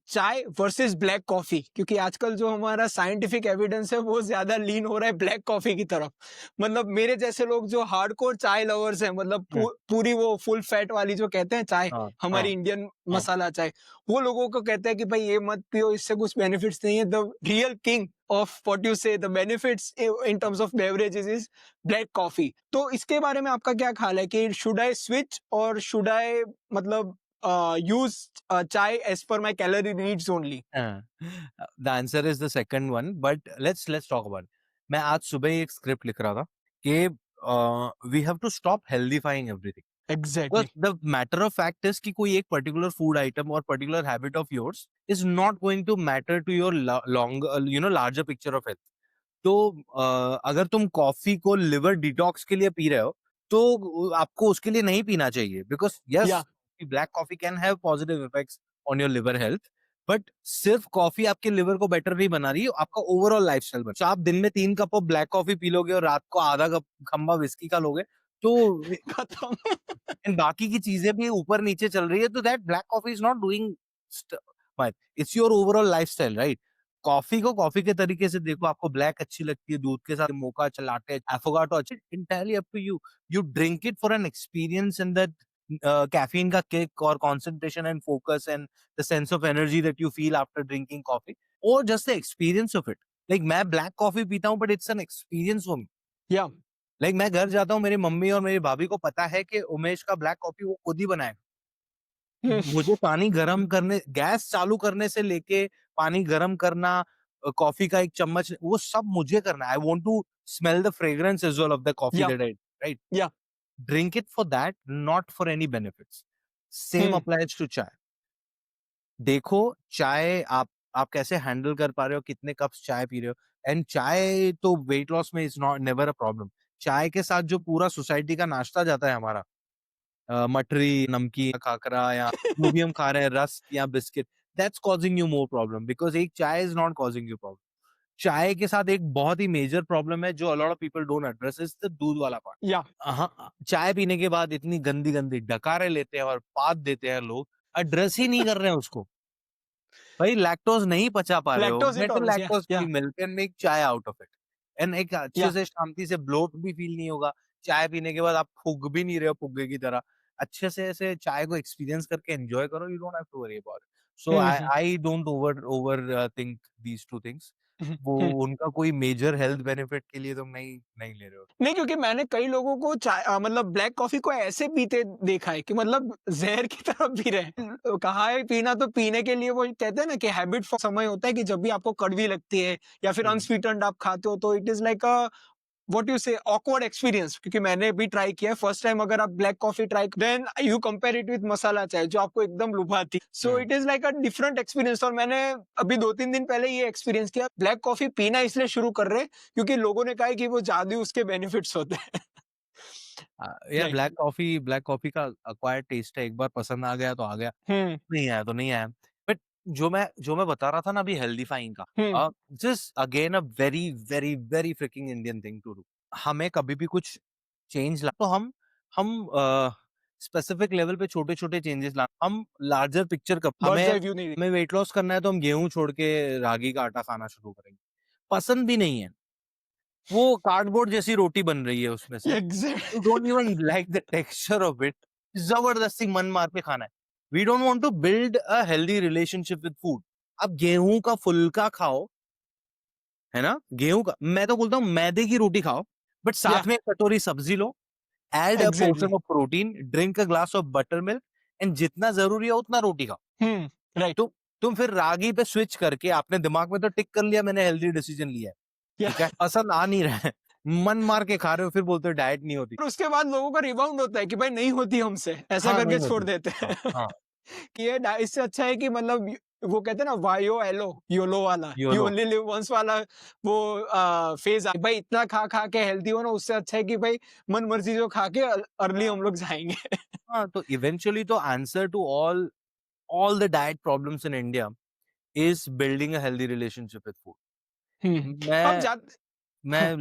चाय versus black coffee, क्योंकि आजकल जो हमारा साइंटिफिक एविडेंस है वो ज्यादा लीन हो रहा है ब्लैक कॉफी की तरफ। मतलब मेरे जैसे लोग जो हार्डकोर चाय लवर्स हैं, मतलब हुँ, पूरी वो फुल फैट वाली जो कहते हैं चाय, हाँ, हमारी हाँ, इंडियन हाँ। मसाला चाय, वो लोगों को कहते हैं कि भाई ये मत पियो, इससे कुछ बेनिफिट्स नहीं है। The real king of what you say the benefits in terms of beverages is black coffee. तो इसके बारे में आपका क्या ख्याल है कि should I switch or should I मतलब use chai as per my calorie needs only? हाँ, the answer is the second one but let's talk about मैं आज सुबह ही एक स्क्रिप्ट लिख रहा था कि we have to stop healthifying everything. Because Exactly. the matter of fact is कि कोई एक पर्टिकुलर फूड आइटम और particular habit of yours is not going to matter to your long larger picture of health. तो अगर तुम coffee को liver detox के लिए पी रहे हो तो आपको उसके लिए नहीं पीना चाहिए because Yeah. Yes black coffee can have positive effects on your liver health but सिर्फ कॉफी आपके लिवर को बेटर नहीं बना रही है आपका ओवरऑल लाइफस्टाइल बना। तो आप दिन में 3 cup of black coffee P लोगे और रात को आधा कप खंबा विस्की का लोगे तो खत्म। एंड बाकी की चीजें भी ऊपर नीचे चल रही है तो that black coffee is not doing it's your overall lifestyle right. Coffee को कॉफी के तरीके से देखो आपको ब्लैक अच्छी लगती है दूध के साथ मोका चलाटे एफोगाटो अच्छी entirely up to you. You drink it for an experience and that caffeine का किक और concentration and focus and the sense of energy that you feel after drinking coffee or just the experience of it. Like मैं black coffee पीता हूँ but it's an experience for me. Yeah. Like मैं घर जाता हूँ मेरी mummy और मेरी भाभी को पता है कि उमेश का ब्लैक कॉफी वो खुद ही बनाएगा। मुझे पानी गरम करने गैस चालू करने से लेके पानी गरम करना कॉफी का एक चम्मच वो सब मुझे करना है। I want to smell the fragrance as well of the coffee Yeah. That I right. Yeah. Drink it for that not for any benefits. Same Hmm. Applies to chai. देखो चाय आप कैसे हैंडल कर पा रहे हो कितने कप्स चाय पी रहे हो एंड चाय तो वेट लॉस में is not never a problem. चाय के साथ जो पूरा सोसाइटी का नाश्ता जाता है हमारा मठरी, नमकीन, खाकरा या जो भी हम खा रहे हैं रस्क या biscuit that's causing you more problem because एक चाय is not causing you problem. चाय के साथ एक बहुत ही मेजर प्रॉब्लम है जो a lot of people don't address is the दूध वाला पार्ट। Yeah. हाँ, चाय पीने के बाद इतनी गंदी-गंदी डकारे लेते हैं और पाद देते हैं लोग, एड्रेस ही नहीं कर रहे हैं उसको। भाई लैक्टोज़ नहीं पचा पा रहे हो, Lactose get a intolerance. Yeah. Lactose free Yeah. Milk and make चाय आउट ऑफ इट। एंड एक अच्छे Yeah. से शांति से ब्लोट भी फील नहीं होगा। चाय पीने के बाद आप फूँक भी नहीं रहे हो फुग्गे की तरह। अच्छे से ऐसे चाय को एक्सपीरियंस करके एन्जॉय करो, you don't have to worry about it. So Hmm. I Hmm. I don't think these 2 things. Hmm. वो Hmm. उनका कोई मेजर हेल्थ बेनिफिट के लिए तुम नहीं नहीं ले रहे हो। नहीं, क्योंकि मैंने कई लोगों को मतलब ब्लैक कॉफी को ऐसे पीते देखा है कि मतलब जहर की तरह पी रहे हैं। कहा है पीना तो पीने के लिए, वो कहते हैं ना कि हैबिट फॉर्म समय होता है कि जब भी आपको कड़वी लगती है या फिर हुँ। अनस्वीटेंड आप खाते हो तो it is like a what you से ऑकवर्ड एक्सपीरियंस। क्योंकि मैंने भी ट्राई किया है फर्स्ट टाइम, अगर आप black coffee try then you compare it with masala chai जो आपको एकदम लुभाती, सो हुँ। It is like a different experience. और मैंने अभी 2-3 दिन पहले ये एक्सपीरियंस किया, ब्लैक कॉफी पीना इसलिए शुरू कर रहे हैं क्योंकि लोगों ने कहा है कि वो जादू उसके बेनिफिट्स होते हैं। यार राइट। ब्लैक कॉफी का एक्वायर्ड टेस्ट है, एक बार पसंद आ गया तो आ गया, हम्म। नहीं आया तो नहीं आया। बट जो मैं बता रहा था ना अभी हेल्दीफाइंग का hmm. This again a very, very, very freaking Indian thing to do. हमें कभी भी कुछ चेंज ला तो हम स्पेसिफिक लेवल पे छोटे-छोटे चेंजेस ला हम लार्जर पिक्चर कब बर्ड्स हमें आई व्यू नहीं। हमें वेट लॉस करना है तो हम गेहूँ छोड़ के रागी का आटा खाना शुरू करेंगे। पसंद भी नहीं है। वो कार्डबोर्ड जैसी रोटी बन रही है उसमें से। You exact. don't even like the texture of it. जबरदस्ती मन मार के खाना है। We don't want to build a healthy relationship with food. आप गेहूं का फुल्का खाओ, है ना? गेहूं का मैं तो बोलता हूँ मैदे की रोटी खाओ, बट या साथ में एक कटोरी सब्जी लो, add a exactly. portion of protein, drink a glass of buttermilk and जितना जरूरी है उतना रोटी खाओ। राइट। तो तुम फिर रागी पे स्विच करके आपने दिमाग में तो टिक कर लिया मैंने हेल्दी डिसीजन लिया है, या ठीक है? पसंद आ नहीं रहा है, मन मार के खा रहे हो फिर बोलते हो डाइट नहीं होती। और उसके बाद लोगों का रिबाउंड होता है कि भाई नहीं होती हमसे, ऐसा हाँ, करके नहीं छोड़ होती। देते हाँ, हैं। हाँ, कि ये इससे अच्छा है कि मतलब वो कहते हैं ना वायो एलो योलो वाला, you YOLO. Only live once वाला, वो फेज भाई इतना खा खा के हेल्दी हो ना, उससे अच्छा है कि भाई मन मर्जी जो खा के अर्ली हम लोग जाएंगे। हाँ, तो इवेंचुअली तो answer to all the diet problems in India is building a healthy relationship with food. अब मैं जा मैं हाँ,